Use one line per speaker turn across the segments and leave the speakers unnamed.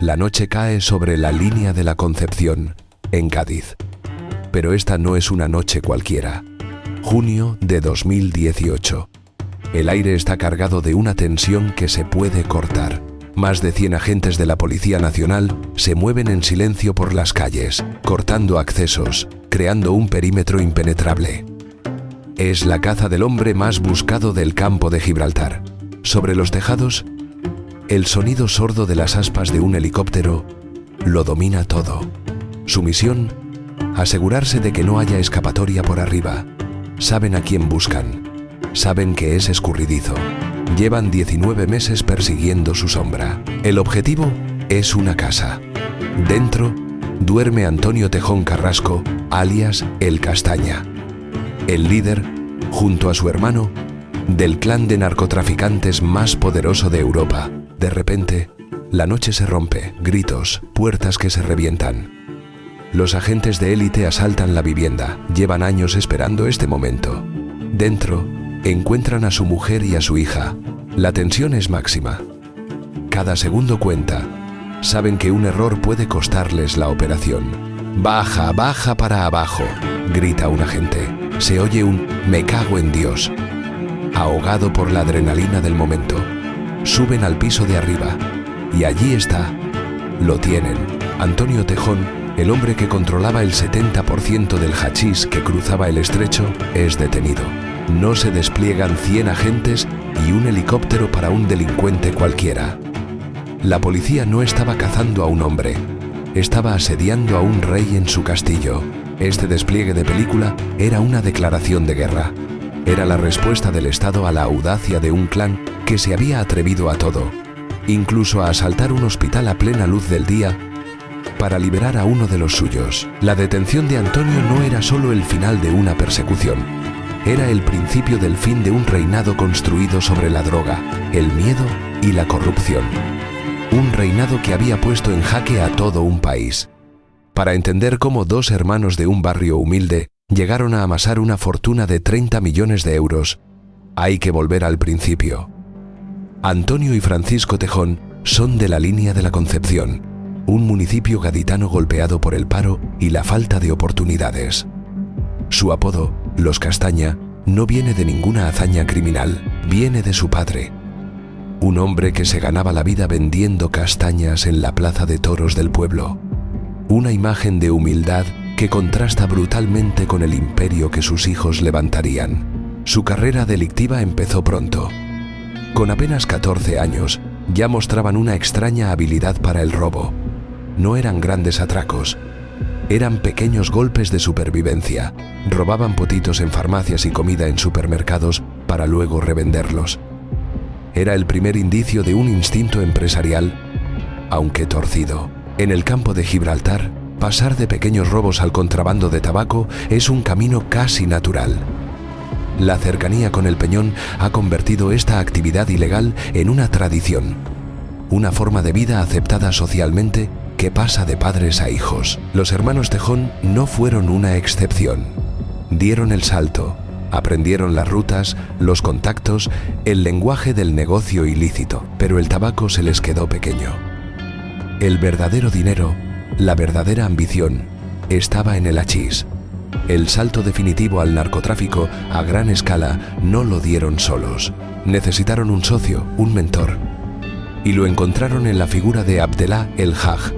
La noche cae sobre la línea de la Concepción, en Cádiz. Pero esta no es una noche cualquiera. Junio de 2018. El aire está cargado de una tensión que se puede cortar. Más de 100 agentes de la Policía Nacional se mueven en silencio por las calles, cortando accesos, creando un perímetro impenetrable. Es la caza del hombre más buscado del campo de Gibraltar. Sobre los tejados, el sonido sordo de las aspas de un helicóptero lo domina todo. Su misión, asegurarse de que no haya escapatoria por arriba. Saben a quién buscan. Saben que es escurridizo. Llevan 19 meses persiguiendo su sombra. El objetivo es una casa. Dentro duerme Antonio Tejón Carrasco, alias El Castaña. El líder, junto a su hermano, del clan de narcotraficantes más poderoso de Europa. De repente, la noche se rompe, gritos, puertas que se revientan. Los agentes de élite asaltan la vivienda. Llevan años esperando este momento. Dentro, encuentran a su mujer y a su hija. La tensión es máxima. Cada segundo cuenta. Saben que un error puede costarles la operación. «Baja, baja para abajo», grita un agente. Se oye un «me cago en Dios». Ahogado por la adrenalina del momento, suben al piso de arriba. Y allí está. Lo tienen. Antonio Tejón, el hombre que controlaba el 70% del hachís que cruzaba el estrecho, es detenido. No se despliegan 100 agentes y un helicóptero para un delincuente cualquiera. La policía no estaba cazando a un hombre, estaba asediando a un rey en su castillo. Este despliegue de película era una declaración de guerra. Era la respuesta del Estado a la audacia de un clan que se había atrevido a todo, incluso a asaltar un hospital a plena luz del día para liberar a uno de los suyos. La detención de Antonio no era solo el final de una persecución. Era el principio del fin de un reinado construido sobre la droga, el miedo y la corrupción. Un reinado que había puesto en jaque a todo un país. Para entender cómo dos hermanos de un barrio humilde llegaron a amasar una fortuna de 30 millones de euros, hay que volver al principio. Antonio y Francisco Tejón son de la línea de la Concepción, un municipio gaditano golpeado por el paro y la falta de oportunidades. Su apodo, Los Castaña, no viene de ninguna hazaña criminal, viene de su padre. Un hombre que se ganaba la vida vendiendo castañas en la plaza de toros del pueblo. Una imagen de humildad que contrasta brutalmente con el imperio que sus hijos levantarían. Su carrera delictiva empezó pronto. Con apenas 14 años, ya mostraban una extraña habilidad para el robo. No eran grandes atracos. Eran pequeños golpes de supervivencia. Robaban potitos en farmacias y comida en supermercados para luego revenderlos. Era el primer indicio de un instinto empresarial, aunque torcido. En el campo de Gibraltar, pasar de pequeños robos al contrabando de tabaco es un camino casi natural. La cercanía con el peñón ha convertido esta actividad ilegal en una tradición, una forma de vida aceptada socialmente que pasa de padres a hijos. Los hermanos Tejón no fueron una excepción. Dieron el salto, aprendieron las rutas, los contactos, el lenguaje del negocio ilícito, pero el tabaco se les quedó pequeño. El verdadero dinero, la verdadera ambición, estaba en el hachís. El salto definitivo al narcotráfico a gran escala no lo dieron solos. Necesitaron un socio, un mentor. Y lo encontraron en la figura de Abdellah El Haj,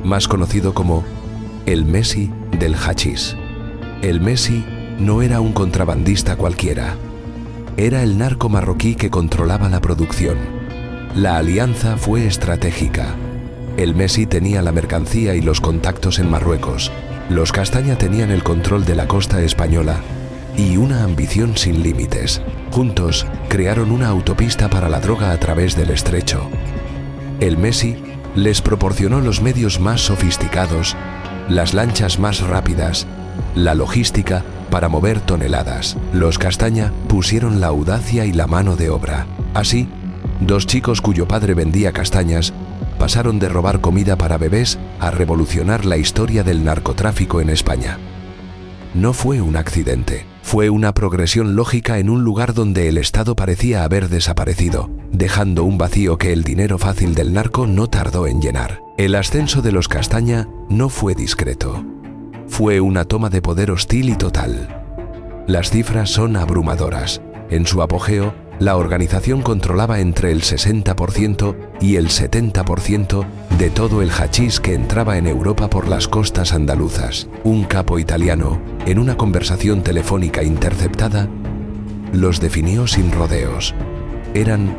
más conocido como el Messi del hachís. El Messi no era un contrabandista cualquiera. Era el narco marroquí que controlaba la producción. La alianza fue estratégica. El Messi tenía la mercancía y los contactos en Marruecos. Los Castaña tenían el control de la costa española y una ambición sin límites. Juntos crearon una autopista para la droga a través del estrecho. El Messi les proporcionó los medios más sofisticados, las lanchas más rápidas, la logística para mover toneladas. Los Castaña pusieron la audacia y la mano de obra. Así, dos chicos cuyo padre vendía castañas pasaron de robar comida para bebés a revolucionar la historia del narcotráfico en España. No fue un accidente, fue una progresión lógica en un lugar donde el Estado parecía haber desaparecido, dejando un vacío que el dinero fácil del narco no tardó en llenar. El ascenso de los Castaña no fue discreto. Fue una toma de poder hostil y total. Las cifras son abrumadoras. En su apogeo, la organización controlaba entre el 60% y el 70% de todo el hachís que entraba en Europa por las costas andaluzas. Un capo italiano, en una conversación telefónica interceptada, los definió sin rodeos. Eran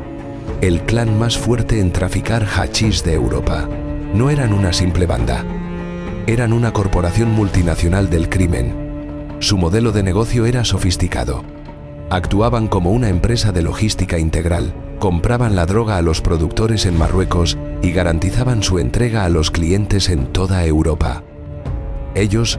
el clan más fuerte en traficar hachís de Europa. No eran una simple banda. Eran una corporación multinacional del crimen. Su modelo de negocio era sofisticado. Actuaban como una empresa de logística integral, compraban la droga a los productores en Marruecos y garantizaban su entrega a los clientes en toda Europa. Ellos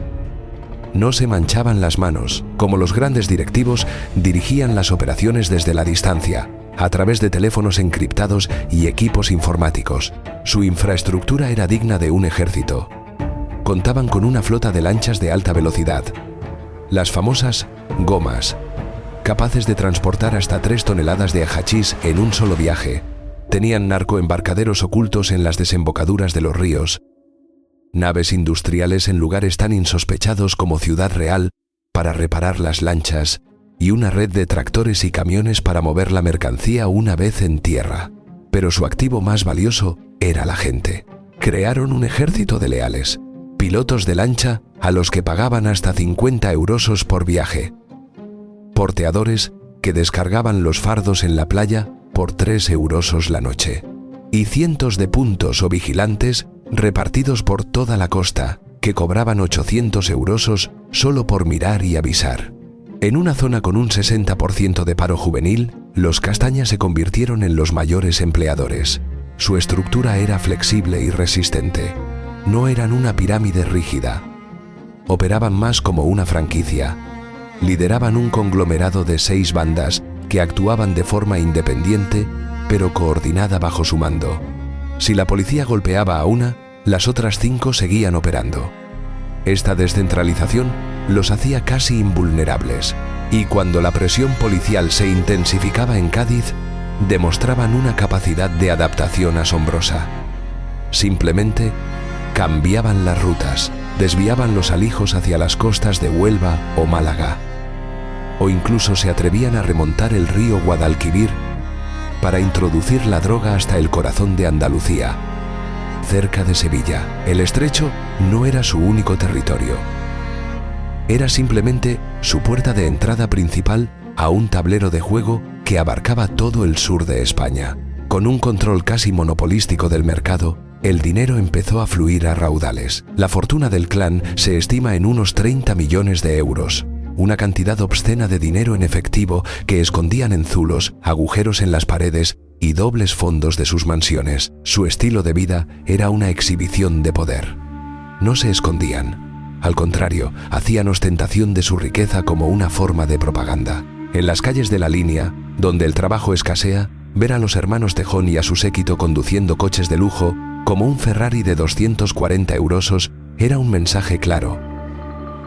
no se manchaban las manos. Como los grandes directivos, dirigían las operaciones desde la distancia, a través de teléfonos encriptados y equipos informáticos. Su infraestructura era digna de un ejército. Contaban con una flota de lanchas de alta velocidad, las famosas gomas, capaces de transportar hasta 3 toneladas de hachís en un solo viaje. Tenían narcoembarcaderos ocultos en las desembocaduras de los ríos, naves industriales en lugares tan insospechados como Ciudad Real para reparar las lanchas y una red de tractores y camiones para mover la mercancía una vez en tierra. Pero su activo más valioso era la gente. Crearon un ejército de leales, pilotos de lancha a los que pagaban hasta 50 eurosos por viaje, porteadores que descargaban los fardos en la playa por 3 eurosos la noche, y cientos de puntos o vigilantes repartidos por toda la costa que cobraban 800 eurosos solo por mirar y avisar. En una zona con un 60% de paro juvenil, los Castaña se convirtieron en los mayores empleadores. Su estructura era flexible y resistente. No eran una pirámide rígida. Operaban más como una franquicia. Lideraban un conglomerado de 6 bandas que actuaban de forma independiente, pero coordinada bajo su mando. Si la policía golpeaba a una, las otras 5 seguían operando. Esta descentralización los hacía casi invulnerables, y cuando la presión policial se intensificaba en Cádiz, demostraban una capacidad de adaptación asombrosa. Simplemente cambiaban las rutas, desviaban los alijos hacia las costas de Huelva o Málaga, o incluso se atrevían a remontar el río Guadalquivir para introducir la droga hasta el corazón de Andalucía, cerca de Sevilla. El estrecho no era su único territorio. Era simplemente su puerta de entrada principal a un tablero de juego que abarcaba todo el sur de España. Con un control casi monopolístico del mercado, el dinero empezó a fluir a raudales. La fortuna del clan se estima en unos 30 millones de euros. Una cantidad obscena de dinero en efectivo que escondían en zulos, agujeros en las paredes y dobles fondos de sus mansiones. Su estilo de vida era una exhibición de poder. No se escondían. Al contrario, hacían ostentación de su riqueza como una forma de propaganda. En las calles de la Línea, donde el trabajo escasea, ver a los hermanos Tejón y a su séquito conduciendo coches de lujo, como un Ferrari de 240 eurosos, era un mensaje claro.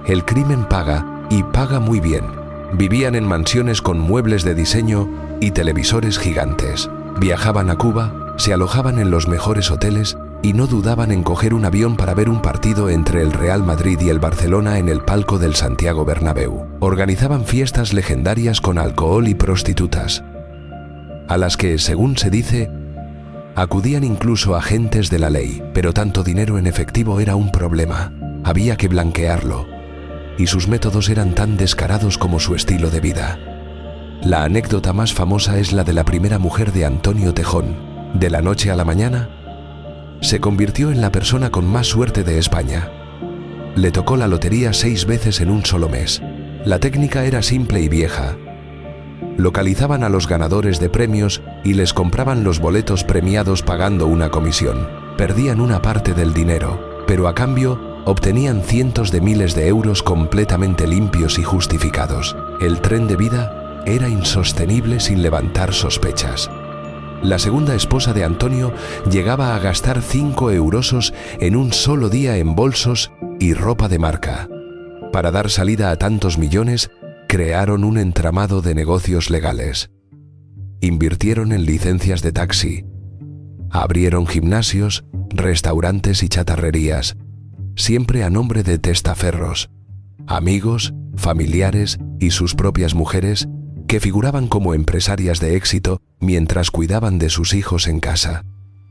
El crimen paga, y paga muy bien. Vivían en mansiones con muebles de diseño y televisores gigantes. Viajaban a Cuba, se alojaban en los mejores hoteles y no dudaban en coger un avión para ver un partido entre el Real Madrid y el Barcelona en el palco del Santiago Bernabéu. Organizaban fiestas legendarias con alcohol y prostitutas, a las que, según se dice, acudían incluso agentes de la ley. Pero tanto dinero en efectivo era un problema. Había que blanquearlo. Y sus métodos eran tan descarados como su estilo de vida. La anécdota más famosa es la de la primera mujer de Antonio Tejón. De la noche a la mañana, se convirtió en la persona con más suerte de España. Le tocó la lotería 6 veces en un solo mes. La técnica era simple y vieja. Localizaban a los ganadores de premios y les compraban los boletos premiados pagando una comisión. Perdían una parte del dinero, pero a cambio obtenían cientos de miles de euros completamente limpios y justificados. El tren de vida era insostenible sin levantar sospechas. La segunda esposa de Antonio llegaba a gastar 5 eurosos en un solo día en bolsos y ropa de marca. Para dar salida a tantos millones, crearon un entramado de negocios legales. Invirtieron en licencias de taxi, Abrieron gimnasios, restaurantes y chatarrerías, siempre a nombre de testaferros, amigos, familiares y sus propias mujeres que figuraban como empresarias de éxito mientras cuidaban de sus hijos en casa.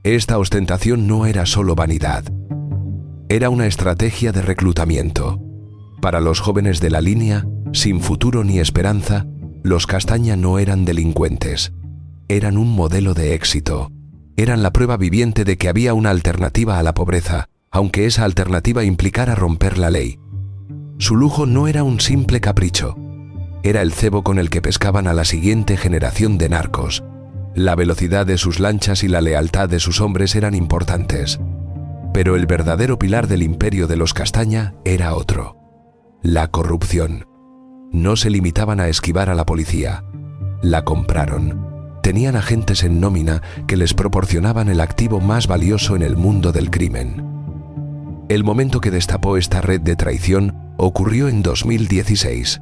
Esta ostentación no era solo vanidad, era una estrategia de reclutamiento. Para los jóvenes de la línea, sin futuro ni esperanza, los Castaña no eran delincuentes, eran un modelo de éxito. Eran la prueba viviente de que había una alternativa a la pobreza, aunque esa alternativa implicara romper la ley. Su lujo no era un simple capricho, era el cebo con el que pescaban a la siguiente generación de narcos. La velocidad de sus lanchas y la lealtad de sus hombres eran importantes. Pero el verdadero pilar del imperio de los Castaña era otro: la corrupción. No se limitaban a esquivar a la policía, la compraron. Tenían agentes en nómina que les proporcionaban el activo más valioso en el mundo del crimen. El momento que destapó esta red de traición ocurrió en 2016.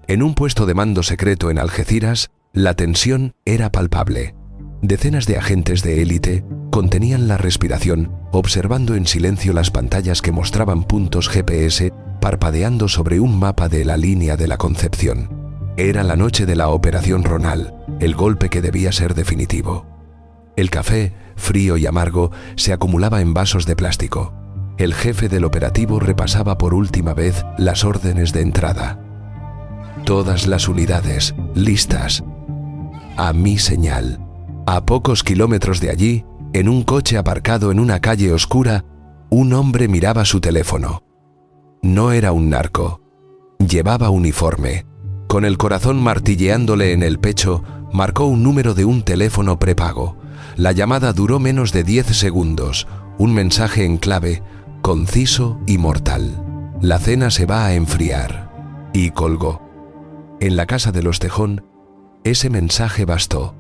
En un puesto de mando secreto en Algeciras, la tensión era palpable. Decenas de agentes de élite contenían la respiración, observando en silencio las pantallas que mostraban puntos GPS parpadeando sobre un mapa de la línea de la Concepción. Era la noche de la Operación Ronald, el golpe que debía ser definitivo. El café, frío y amargo, se acumulaba en vasos de plástico. El jefe del operativo repasaba por última vez las órdenes de entrada. Todas las unidades, listas. A mi señal. A pocos kilómetros de allí, en un coche aparcado en una calle oscura, un hombre miraba su teléfono. No era un narco. Llevaba uniforme. Con el corazón martilleándole en el pecho, marcó un número de un teléfono prepago. La llamada duró menos de 10 segundos. Un mensaje en clave, conciso y mortal: la cena se va a enfriar. Y colgó. En la casa de los Tejón, ese mensaje bastó.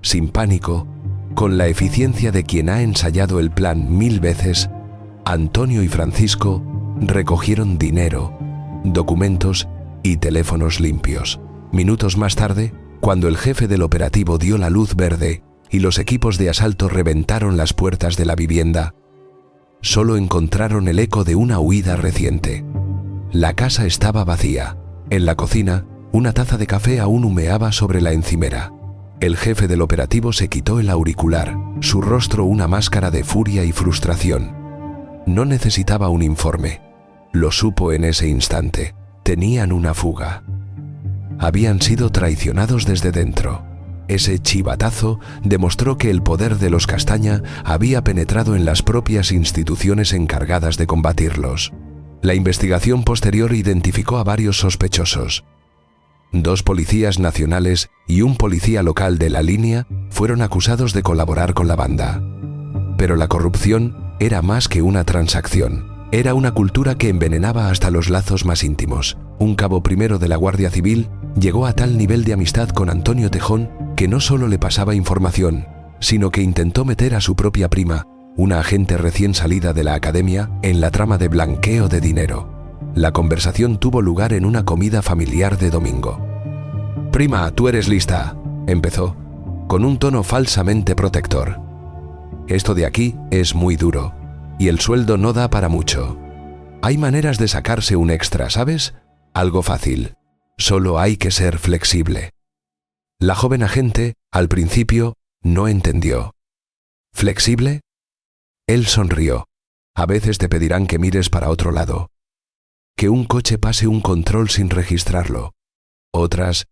Sin pánico, con la eficiencia de quien ha ensayado el plan 1000 veces, Antonio y Francisco recogieron dinero, documentos y teléfonos limpios. Minutos más tarde, cuando el jefe del operativo dio la luz verde y los equipos de asalto reventaron las puertas de la vivienda, solo encontraron el eco de una huida reciente. La casa estaba vacía. En la cocina, una taza de café aún humeaba sobre la encimera. El jefe del operativo se quitó el auricular, su rostro una máscara de furia y frustración. No necesitaba un informe. Lo supo en ese instante. Tenían una fuga. Habían sido traicionados desde dentro. Ese chivatazo demostró que el poder de los Castaña había penetrado en las propias instituciones encargadas de combatirlos. La investigación posterior identificó a varios sospechosos. 2 policías nacionales y un policía local de la línea fueron acusados de colaborar con la banda. Pero la corrupción era más que una transacción. Era una cultura que envenenaba hasta los lazos más íntimos. Un cabo primero de la Guardia Civil llegó a tal nivel de amistad con Antonio Tejón que no solo le pasaba información, sino que intentó meter a su propia prima, una agente recién salida de la academia, en la trama de blanqueo de dinero. La conversación tuvo lugar en una comida familiar de domingo. «Prima, tú eres lista», empezó, con un tono falsamente protector. «Esto de aquí es muy duro, y el sueldo no da para mucho. Hay maneras de sacarse un extra, ¿sabes? Algo fácil. Solo hay que ser flexible». La joven agente, al principio, no entendió. ¿Flexible? Él sonrió. «A veces te pedirán que mires para otro lado. Que un coche pase un control sin registrarlo. Otras,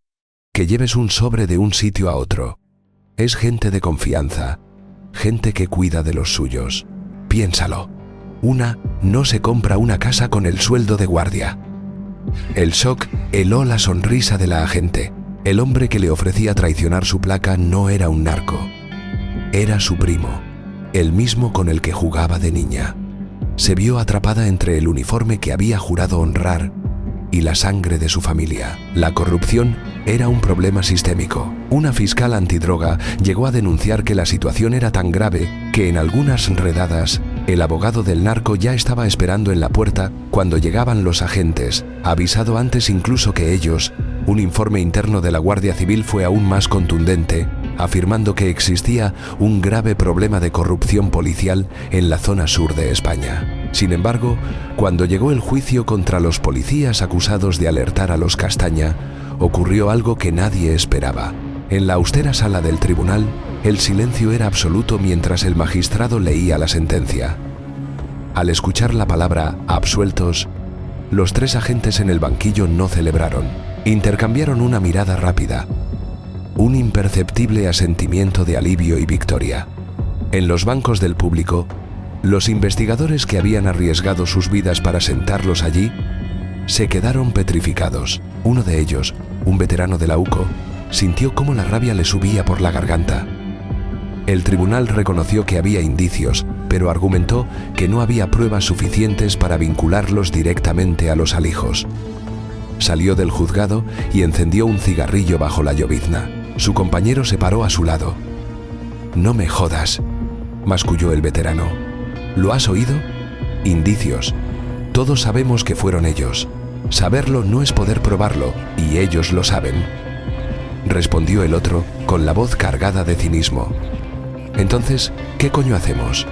que lleves un sobre de un sitio a otro. Es gente de confianza, gente que cuida de los suyos. Piénsalo. Una no se compra una casa con el sueldo de guardia». El shock heló la sonrisa de la agente. El hombre que le ofrecía traicionar su placa no era un narco. Era su primo, el mismo con el que jugaba de niña. Se vio atrapada entre el uniforme que había jurado honrar y la sangre de su familia. La corrupción era un problema sistémico. Una fiscal antidroga llegó a denunciar que la situación era tan grave que en algunas redadas el abogado del narco ya estaba esperando en la puerta cuando llegaban los agentes, avisado antes incluso que ellos. Un informe interno de la Guardia Civil fue aún más contundente. afirmando que existía un grave problema de corrupción policial en la zona sur de España. Sin embargo, cuando llegó el juicio contra los policías acusados de alertar a los Castaña, ocurrió algo que nadie esperaba. En la austera sala del tribunal, el silencio era absoluto mientras el magistrado leía la sentencia. Al escuchar la palabra absueltos, los 3 agentes en el banquillo no celebraron. Intercambiaron una mirada rápida, un imperceptible asentimiento de alivio y victoria. En los bancos del público, los investigadores que habían arriesgado sus vidas para sentarlos allí, se quedaron petrificados. Uno de ellos, un veterano de la UCO, sintió cómo la rabia le subía por la garganta. El tribunal reconoció que había indicios, pero argumentó que no había pruebas suficientes para vincularlos directamente a los alijos. Salió del juzgado y encendió un cigarrillo bajo la llovizna. Su compañero se paró a su lado. «No me jodas», masculló el veterano. «¿Lo has oído? Indicios. Todos sabemos que fueron ellos. Saberlo no es poder probarlo, y ellos lo saben», respondió el otro con la voz cargada de cinismo. «Entonces, ¿qué coño hacemos?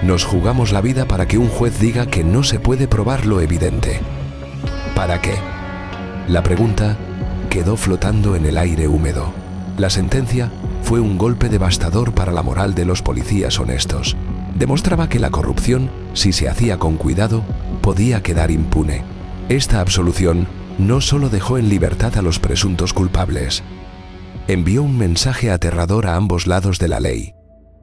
Nos jugamos la vida para que un juez diga que no se puede probar lo evidente. ¿Para qué?». La pregunta quedó flotando en el aire húmedo. La sentencia fue un golpe devastador para la moral de los policías honestos. Demostraba que la corrupción, si se hacía con cuidado, podía quedar impune. Esta absolución no solo dejó en libertad a los presuntos culpables, envió un mensaje aterrador a ambos lados de la ley.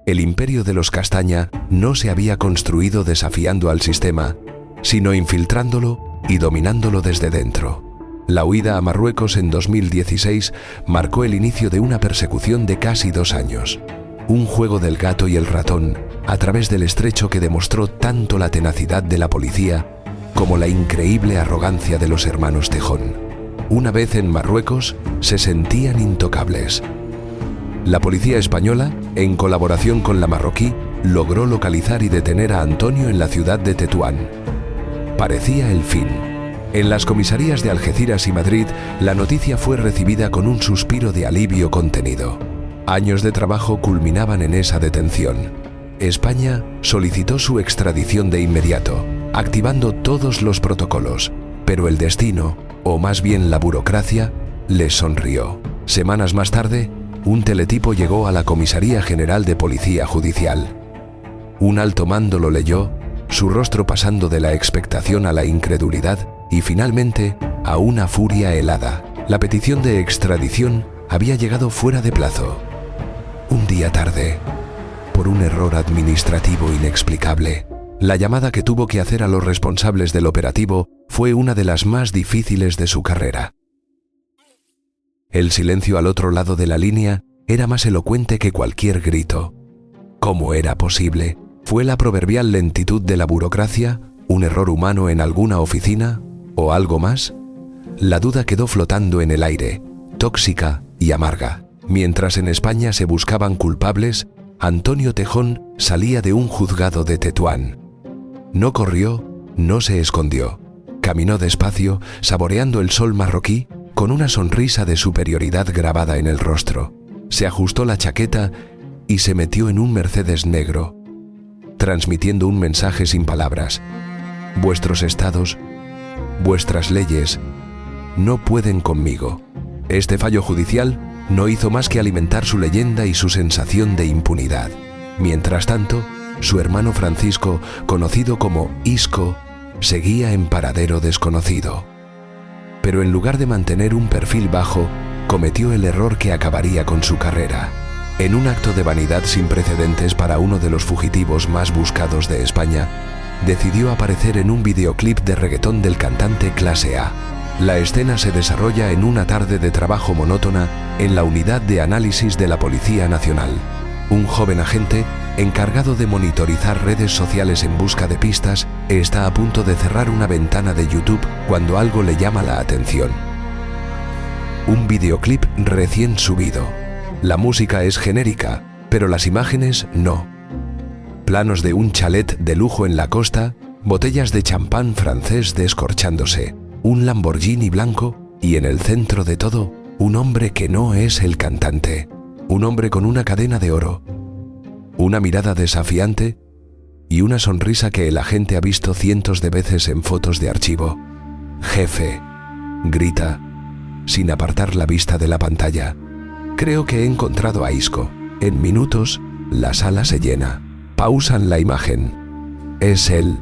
El imperio de los Castaña no se había construido desafiando al sistema, sino infiltrándolo y dominándolo desde dentro. La huida a Marruecos en 2016 marcó el inicio de una persecución de casi 2 años. Un juego del gato y el ratón, a través del estrecho que demostró tanto la tenacidad de la policía como la increíble arrogancia de los hermanos Tejón. Una vez en Marruecos, se sentían intocables. La policía española, en colaboración con la marroquí, logró localizar y detener a Antonio en la ciudad de Tetuán. Parecía el fin. En las comisarías de Algeciras y Madrid, la noticia fue recibida con un suspiro de alivio contenido. Años de trabajo culminaban en esa detención. España solicitó su extradición de inmediato, activando todos los protocolos, pero el destino, o más bien la burocracia, les sonrió. Semanas más tarde, un teletipo llegó a la Comisaría General de Policía Judicial. Un alto mando lo leyó, su rostro pasando de la expectación a la incredulidad y finalmente a una furia helada. La petición de extradición había llegado fuera de plazo. Un día tarde, por un error administrativo inexplicable. La llamada que tuvo que hacer a los responsables del operativo fue una de las más difíciles de su carrera. El silencio al otro lado de la línea era más elocuente que cualquier grito. ¿Cómo era posible? ¿Fue la proverbial lentitud de la burocracia? ¿Un error humano en alguna oficina? ¿O algo más? La duda quedó flotando en el aire, tóxica y amarga. Mientras en España se buscaban culpables, Antonio Tejón salía de un juzgado de Tetuán. No corrió, no se escondió. Caminó despacio, saboreando el sol marroquí, con una sonrisa de superioridad grabada en el rostro. Se ajustó la chaqueta y se metió en un Mercedes negro, transmitiendo un mensaje sin palabras. Vuestros estados, vuestras leyes, no pueden conmigo. Este fallo judicial no hizo más que alimentar su leyenda y su sensación de impunidad. Mientras tanto, su hermano Francisco, conocido como Isco, seguía en paradero desconocido. Pero en lugar de mantener un perfil bajo, cometió el error que acabaría con su carrera. En un acto de vanidad sin precedentes para uno de los fugitivos más buscados de España, decidió aparecer en un videoclip de reggaetón del cantante Clase A. La escena se desarrolla en una tarde de trabajo monótona en la unidad de análisis de la Policía Nacional. Un joven agente, encargado de monitorizar redes sociales en busca de pistas, está a punto de cerrar una ventana de YouTube cuando algo le llama la atención. Un videoclip recién subido. La música es genérica, pero las imágenes no. Planos de un chalet de lujo en la costa, botellas de champán francés descorchándose, un Lamborghini blanco y en el centro de todo, un hombre que no es el cantante. Un hombre con una cadena de oro, una mirada desafiante y una sonrisa que el agente ha visto cientos de veces en fotos de archivo. «Jefe», grita, sin apartar la vista de la pantalla. «Creo que he encontrado a Isco». En minutos, la sala se llena. Pausan la imagen. Es él.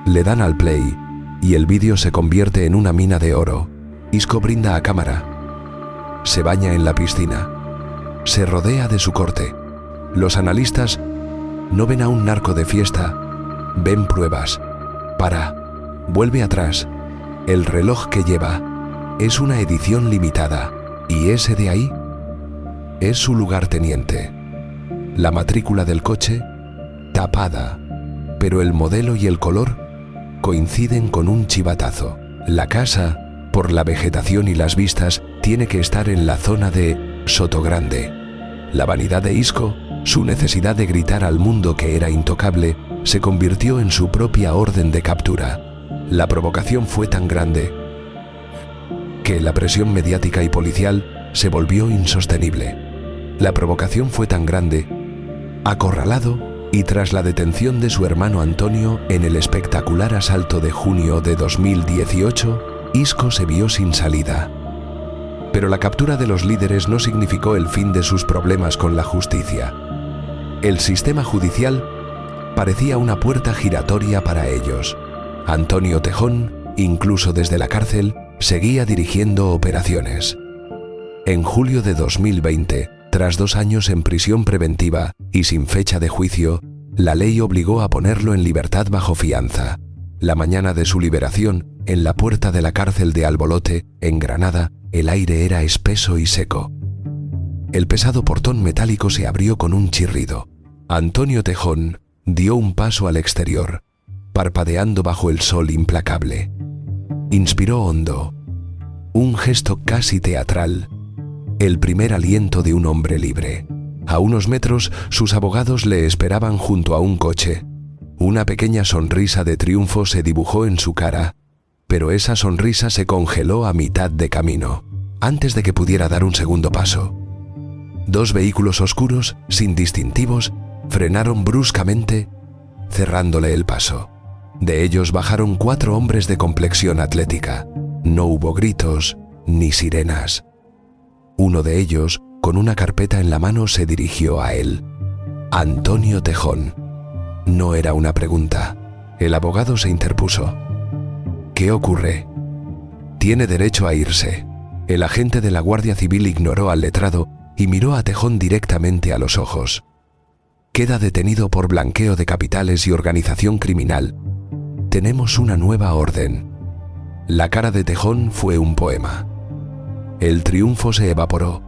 Le dan al play y el vídeo se convierte en una mina de oro. Isco brinda a cámara. Se baña en la piscina. Se rodea de su corte. Los analistas no ven a un narco de fiesta, ven pruebas. Para. Vuelve atrás. El reloj que lleva es una edición limitada. ¿Y ese de ahí? Es su lugarteniente. La matrícula del coche, tapada, pero el modelo y el color coinciden con un chivatazo. La casa, por la vegetación y las vistas, tiene que estar en la zona de Sotogrande. La vanidad de Isco, su necesidad de gritar al mundo que era intocable, se convirtió en su propia orden de captura. La provocación fue tan grande que la presión mediática y policial se volvió insostenible. La provocación fue tan grande, acorralado, y tras la detención de su hermano Antonio en el espectacular asalto de junio de 2018, Isco se vio sin salida. Pero la captura de los líderes no significó el fin de sus problemas con la justicia. El sistema judicial parecía una puerta giratoria para ellos. Antonio Tejón, incluso desde la cárcel, seguía dirigiendo operaciones. En julio de 2020, tras 2 años en prisión preventiva y sin fecha de juicio, la ley obligó a ponerlo en libertad bajo fianza. La mañana de su liberación, en la puerta de la cárcel de Albolote, en Granada, el aire era espeso y seco. El pesado portón metálico se abrió con un chirrido. Antonio Tejón dio un paso al exterior, parpadeando bajo el sol implacable. Inspiró hondo, un gesto casi teatral, el primer aliento de un hombre libre. A unos metros, sus abogados le esperaban junto a un coche. Una pequeña sonrisa de triunfo se dibujó en su cara, pero esa sonrisa se congeló a mitad de camino, antes de que pudiera dar un segundo paso. 2 vehículos oscuros, sin distintivos, frenaron bruscamente, cerrándole el paso. De ellos bajaron 4 hombres de complexión atlética. No hubo gritos ni sirenas. Uno de ellos, con una carpeta en la mano, se dirigió a él. Antonio Tejón. No era una pregunta. El abogado se interpuso. ¿Qué ocurre? Tiene derecho a irse. El agente de la Guardia Civil ignoró al letrado y miró a Tejón directamente a los ojos. Queda detenido por blanqueo de capitales y organización criminal. Tenemos una nueva orden. La cara de Tejón fue un poema. El triunfo se evaporó,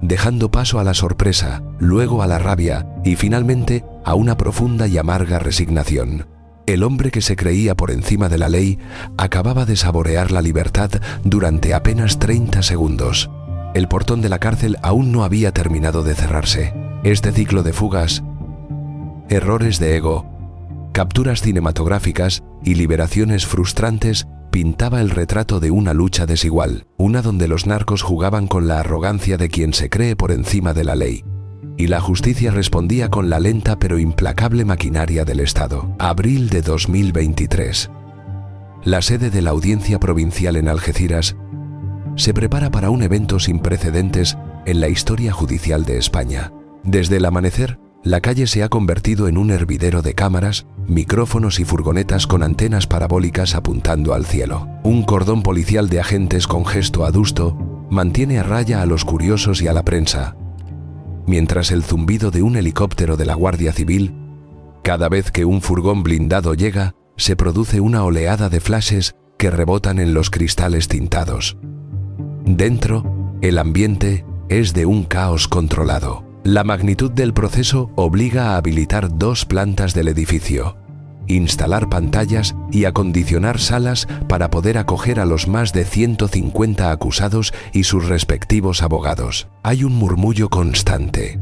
dejando paso a la sorpresa, luego a la rabia y finalmente a una profunda y amarga resignación. El hombre que se creía por encima de la ley acababa de saborear la libertad durante apenas 30 segundos. El portón de la cárcel aún no había terminado de cerrarse. Este ciclo de fugas, errores de ego, capturas cinematográficas y liberaciones frustrantes pintaba el retrato de una lucha desigual, una donde los narcos jugaban con la arrogancia de quien se cree por encima de la ley, y la justicia respondía con la lenta pero implacable maquinaria del Estado. Abril de 2023. La sede de la Audiencia Provincial en Algeciras se prepara para un evento sin precedentes en la historia judicial de España. Desde el amanecer, la calle se ha convertido en un hervidero de cámaras, micrófonos y furgonetas con antenas parabólicas apuntando al cielo. Un cordón policial de agentes con gesto adusto mantiene a raya a los curiosos y a la prensa, mientras el zumbido de un helicóptero de la Guardia Civil, cada vez que un furgón blindado llega, se produce una oleada de flashes que rebotan en los cristales tintados. Dentro, el ambiente es de un caos controlado. La magnitud del proceso obliga a habilitar 2 plantas del edificio, instalar pantallas y acondicionar salas para poder acoger a los más de 150 acusados y sus respectivos abogados. Hay un murmullo constante,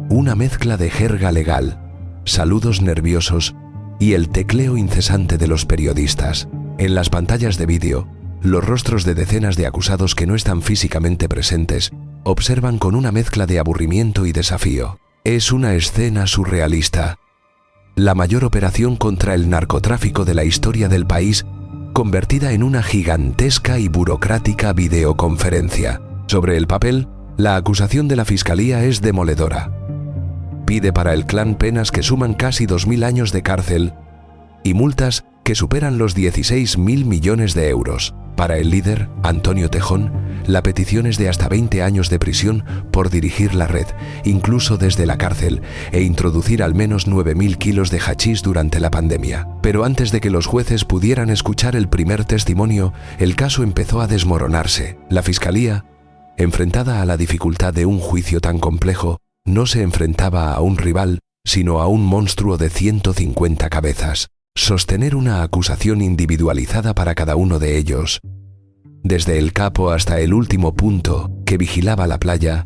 una mezcla de jerga legal, saludos nerviosos y el tecleo incesante de los periodistas. En las pantallas de vídeo, los rostros de decenas de acusados que no están físicamente presentes observan con una mezcla de aburrimiento y desafío. Es una escena surrealista. La mayor operación contra el narcotráfico de la historia del país, convertida en una gigantesca y burocrática videoconferencia. Sobre el papel, la acusación de la Fiscalía es demoledora. Pide para el clan penas que suman casi 2.000 años de cárcel y multas que superan los 16.000 millones de euros. Para el líder, Antonio Tejón, la petición es de hasta 20 años de prisión por dirigir la red, incluso desde la cárcel, e introducir al menos 9.000 kilos de hachís durante la pandemia. Pero antes de que los jueces pudieran escuchar el primer testimonio, el caso empezó a desmoronarse. La Fiscalía, enfrentada a la dificultad de un juicio tan complejo, no se enfrentaba a un rival, sino a un monstruo de 150 cabezas. Sostener una acusación individualizada para cada uno de ellos, desde el capo hasta el último punto que vigilaba la playa,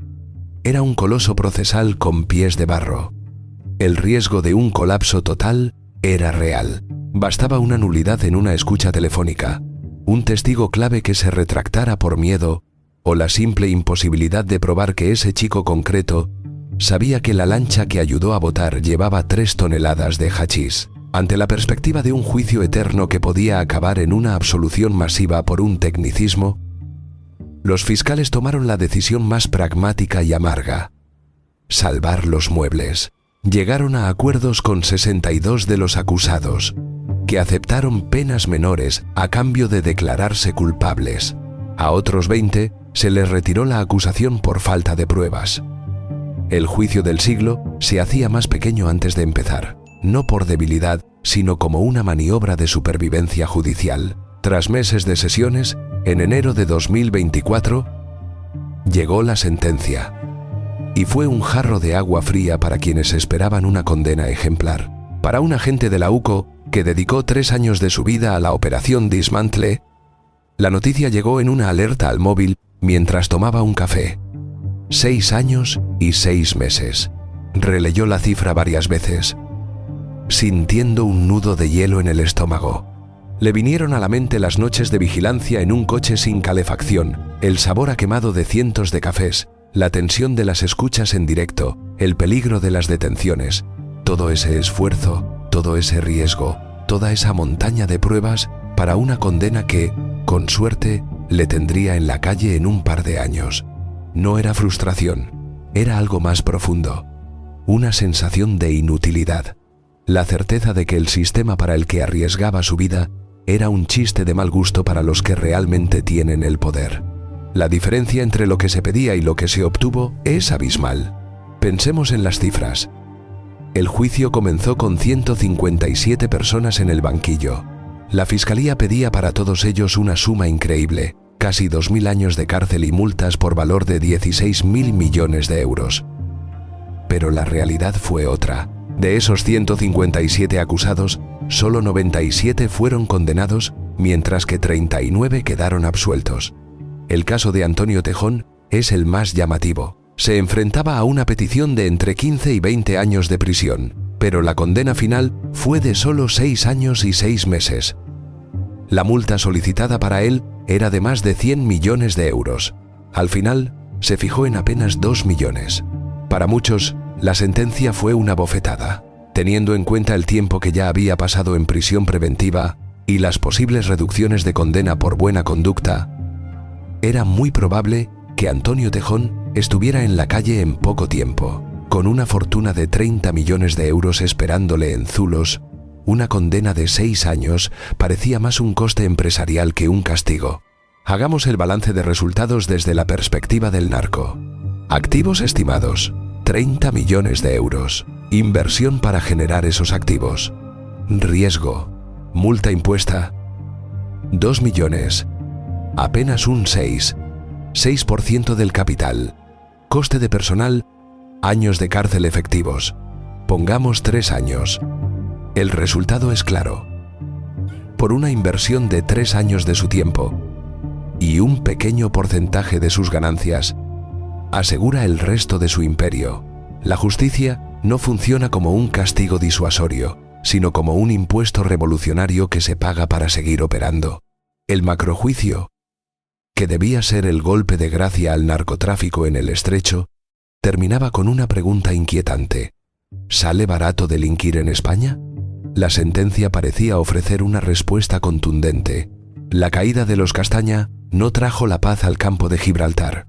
era un coloso procesal con pies de barro. El riesgo de un colapso total era real. Bastaba una nulidad en una escucha telefónica, un testigo clave que se retractara por miedo, o la simple imposibilidad de probar que ese chico concreto sabía que la lancha que ayudó a botar llevaba 3 toneladas de hachís. Ante la perspectiva de un juicio eterno que podía acabar en una absolución masiva por un tecnicismo, los fiscales tomaron la decisión más pragmática y amarga: salvar los muebles. Llegaron a acuerdos con 62 de los acusados, que aceptaron penas menores a cambio de declararse culpables. A otros 20 se les retiró la acusación por falta de pruebas. El juicio del siglo se hacía más pequeño antes de empezar, no por debilidad, sino como una maniobra de supervivencia judicial. Tras meses de sesiones, en enero de 2024, llegó la sentencia. Y fue un jarro de agua fría para quienes esperaban una condena ejemplar. Para un agente de la UCO, que dedicó 3 años de su vida a la operación Dismantle, la noticia llegó en una alerta al móvil mientras tomaba un café. 6 años y 6 meses. Releyó la cifra varias veces, sintiendo un nudo de hielo en el estómago. Le vinieron a la mente las noches de vigilancia en un coche sin calefacción, el sabor a quemado de cientos de cafés, la tensión de las escuchas en directo, el peligro de las detenciones, todo ese esfuerzo, todo ese riesgo, toda esa montaña de pruebas para una condena que, con suerte, le tendría en la calle en un par de años. No era frustración, era algo más profundo, una sensación de inutilidad. La certeza de que el sistema para el que arriesgaba su vida era un chiste de mal gusto para los que realmente tienen el poder. La diferencia entre lo que se pedía y lo que se obtuvo es abismal. Pensemos en las cifras. El juicio comenzó con 157 personas en el banquillo. La Fiscalía pedía para todos ellos una suma increíble, casi 2.000 años de cárcel y multas por valor de 16.000 millones de euros. Pero la realidad fue otra. De esos 157 acusados, solo 97 fueron condenados, mientras que 39 quedaron absueltos. El caso de Antonio Tejón es el más llamativo. Se enfrentaba a una petición de entre 15 y 20 años de prisión, pero la condena final fue de solo 6 años y 6 meses. La multa solicitada para él era de más de 100 millones de euros. Al final, se fijó en apenas 2 millones. Para muchos, la sentencia fue una bofetada. Teniendo en cuenta el tiempo que ya había pasado en prisión preventiva y las posibles reducciones de condena por buena conducta, era muy probable que Antonio Tejón estuviera en la calle en poco tiempo. Con una fortuna de 30 millones de euros esperándole en Zulos, una condena de 6 años parecía más un coste empresarial que un castigo. Hagamos el balance de resultados desde la perspectiva del narco. Activos estimados: 30 millones de euros. Inversión para generar esos activos. Riesgo. Multa impuesta: 2 millones. Apenas un 6% del capital. Coste de personal: años de cárcel efectivos. Pongamos 3 años. El resultado es claro. Por una inversión de 3 años de su tiempo y un pequeño porcentaje de sus ganancias, asegura el resto de su imperio. La justicia no funciona como un castigo disuasorio, sino como un impuesto revolucionario que se paga para seguir operando. El macrojuicio, que debía ser el golpe de gracia al narcotráfico en el estrecho, terminaba con una pregunta inquietante. ¿Sale barato delinquir en España? La sentencia parecía ofrecer una respuesta contundente. La caída de los Castaña no trajo la paz al campo de Gibraltar.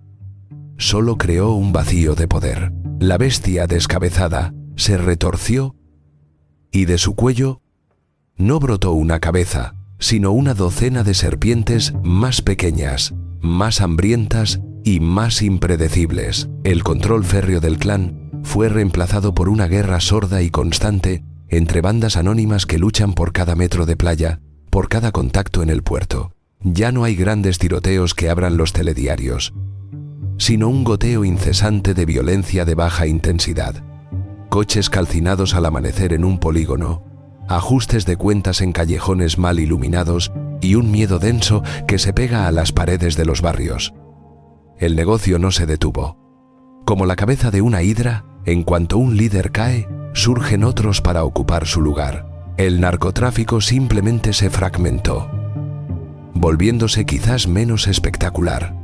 Solo creó un vacío de poder. La bestia descabezada se retorció y de su cuello no brotó una cabeza, sino una docena de serpientes más pequeñas, más hambrientas y más impredecibles. El control férreo del clan fue reemplazado por una guerra sorda y constante entre bandas anónimas que luchan por cada metro de playa, por cada contacto en el puerto. Ya no hay grandes tiroteos que abran los telediarios, sino un goteo incesante de violencia de baja intensidad. Coches calcinados al amanecer en un polígono, ajustes de cuentas en callejones mal iluminados y un miedo denso que se pega a las paredes de los barrios. El negocio no se detuvo. Como la cabeza de una hidra, en cuanto un líder cae, surgen otros para ocupar su lugar. El narcotráfico simplemente se fragmentó, volviéndose quizás menos espectacular,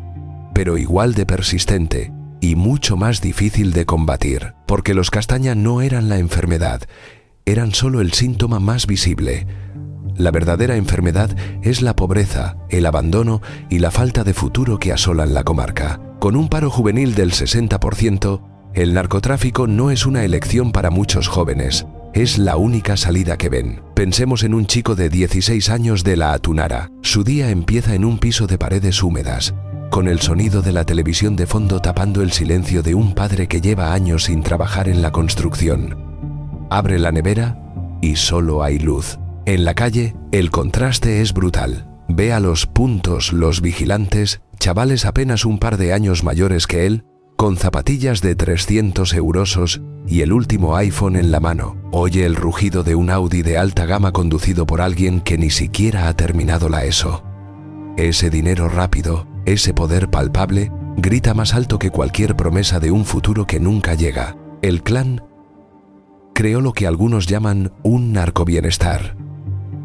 pero igual de persistente y mucho más difícil de combatir, porque los Castaña no eran la enfermedad, eran solo el síntoma más visible. La verdadera enfermedad es la pobreza, el abandono y la falta de futuro que asolan la comarca. Con un paro juvenil del 60%, el narcotráfico no es una elección para muchos jóvenes, es la única salida que ven. Pensemos en un chico de 16 años de La Atunara. Su día empieza en un piso de paredes húmedas, con el sonido de la televisión de fondo tapando el silencio de un padre que lleva años sin trabajar en la construcción. Abre la nevera y solo hay luz. En la calle, el contraste es brutal. Ve a los puntos, los vigilantes, chavales apenas un par de años mayores que él, con zapatillas de 300 eurosos y el último iPhone en la mano. Oye el rugido de un Audi de alta gama conducido por alguien que ni siquiera ha terminado la ESO. Ese dinero rápido, ese poder palpable, grita más alto que cualquier promesa de un futuro que nunca llega. El clan creó lo que algunos llaman un narcobienestar,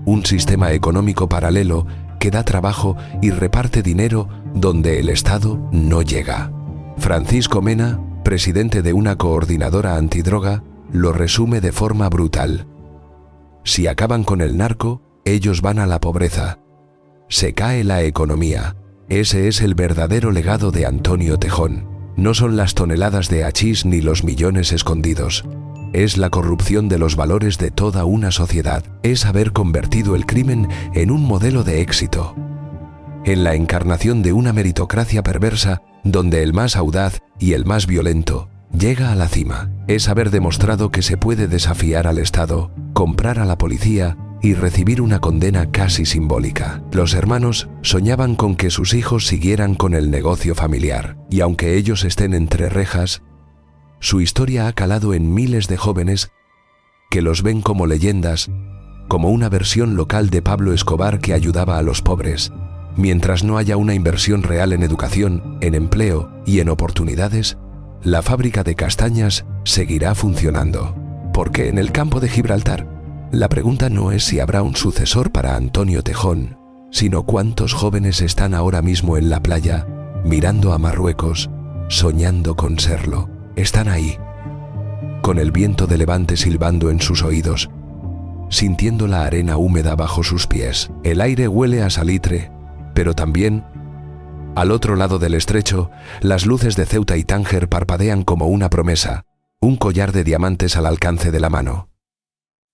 un sistema económico paralelo que da trabajo y reparte dinero donde el Estado no llega. Francisco Mena, presidente de una coordinadora antidroga, lo resume de forma brutal. Si acaban con el narco, ellos van a la pobreza. Se cae la economía. Ese es el verdadero legado de Antonio Tejón. No son las toneladas de hachís ni los millones escondidos. Es la corrupción de los valores de toda una sociedad. Es haber convertido el crimen en un modelo de éxito, en la encarnación de una meritocracia perversa donde el más audaz y el más violento llega a la cima. Es haber demostrado que se puede desafiar al Estado, comprar a la policía y recibir una condena casi simbólica. Los hermanos soñaban con que sus hijos siguieran con el negocio familiar, y aunque ellos estén entre rejas, su historia ha calado en miles de jóvenes que los ven como leyendas, como una versión local de Pablo Escobar que ayudaba a los pobres. Mientras no haya una inversión real en educación, en empleo y en oportunidades, la fábrica de castañas seguirá funcionando. Porque en el campo de Gibraltar, la pregunta no es si habrá un sucesor para Antonio Tejón, sino cuántos jóvenes están ahora mismo en la playa, mirando a Marruecos, soñando con serlo. Están ahí, con el viento de levante silbando en sus oídos, sintiendo la arena húmeda bajo sus pies. El aire huele a salitre, pero también, al otro lado del estrecho, las luces de Ceuta y Tánger parpadean como una promesa, un collar de diamantes al alcance de la mano.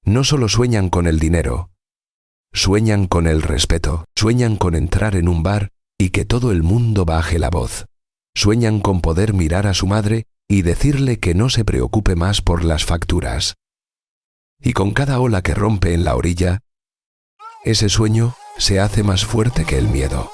No solo sueñan con el dinero, sueñan con el respeto, sueñan con entrar en un bar y que todo el mundo baje la voz. Sueñan con poder mirar a su madre y decirle que no se preocupe más por las facturas. Y con cada ola que rompe en la orilla, ese sueño se hace más fuerte que el miedo.